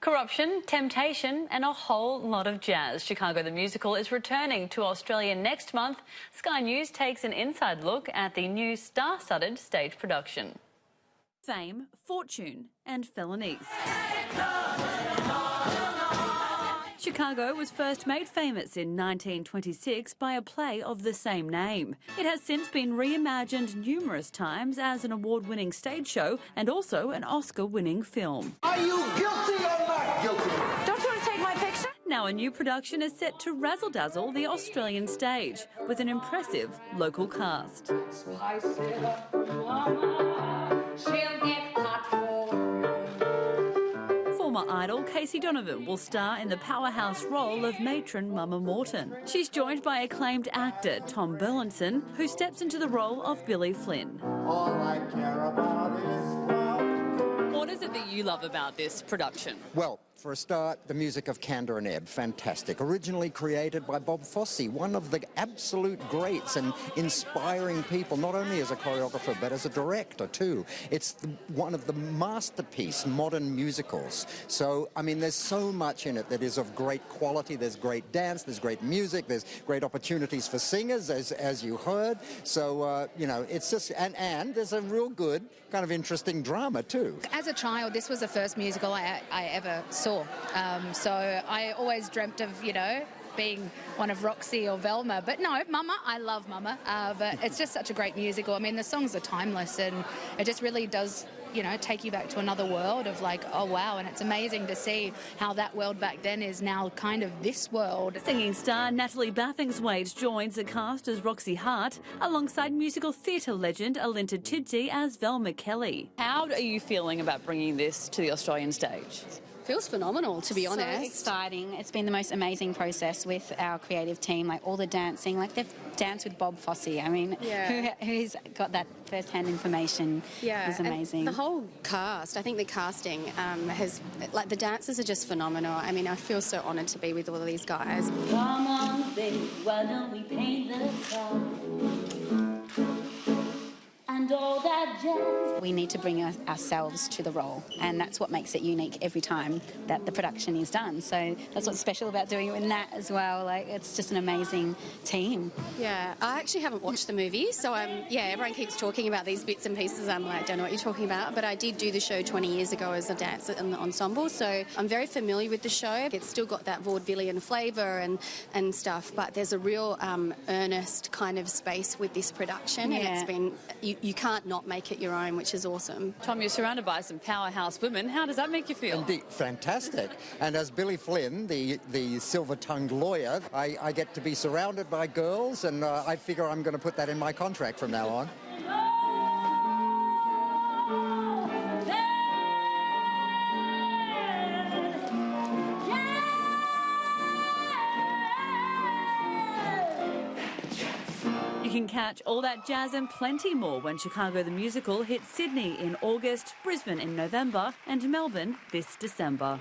Corruption, temptation and a whole lot of jazz. Chicago the Musical is returning to Australia next month. Sky News takes an inside look at the new star-studded stage production. Fame, fortune and felonies. Chicago was first made famous in 1926 by a play of the same name. It has since been reimagined numerous times as an award-winning stage show and also an Oscar-winning film. Are you guilty or not guilty? Don't you want to take my picture? Now a new production is set to razzle-dazzle the Australian stage with an impressive local cast. Former idol Casey Donovan will star in the powerhouse role of matron Mama Morton. She's joined by acclaimed actor Tom Burlinson, who steps into the role of Billy Flynn. All I care about is love. What is it that you love about this production? Well, for a start, the music of Cantor and Ebb, fantastic. Originally created by Bob Fosse, one of the absolute greats and inspiring people, not only as a choreographer, but as a director too. It's one of the masterpiece modern musicals. So, I mean, there's so much in it that is of great quality. There's great dance, there's great music, there's great opportunities for singers, as you heard. So, you know, it's just, and there's a real good, kind of interesting drama too. As a child, this was the first musical I ever saw. So I always dreamt of, you know, being one of Roxy or Velma. But no, Mama, I love Mama. But it's just such a great musical. I mean, the songs are timeless and it just really does, you know, take you back to another world of like, oh, wow. And it's amazing to see how that world back then is now kind of this world. Singing star Natalie Bathingthwaighte joins the cast as Roxy Hart, alongside musical theatre legend Alinta Tidzi as Velma Kelly. How are you feeling about bringing this to the Australian stage? Feels phenomenal, to be honest. So exciting. It's been the most amazing process with our creative team, like all the dancing, like they've danced with Bob Fosse. I mean, who's got that first-hand information is amazing. And the whole cast, I think the casting has, like the dancers are just phenomenal. I mean, I feel so honoured to be with all of these guys. Come on, baby, why don't we paint the car? And all that jazz. We need to bring ourselves to the role, and that's what makes it unique every time that the production is done. So that's what's special about doing it with Nat as well. Like, it's just an amazing team. Yeah, I actually haven't watched the movie, so everyone keeps talking about these bits and pieces. I'm like, don't know what you're talking about, but I did do the show 20 years ago as a dancer in the ensemble, so I'm very familiar with the show. It's still got that vaudevillian flavour and stuff, but there's a real earnest kind of space with this production, and it's been, you can't not make it your own, which is awesome. Tom, you're surrounded by some powerhouse women. How does that make you feel? Indeed, fantastic. And as Billy Flynn, the silver-tongued lawyer, I get to be surrounded by girls, and I figure I'm going to put that in my contract from now on. You can catch all that jazz and plenty more when Chicago the Musical hits Sydney in August, Brisbane in November and Melbourne this December.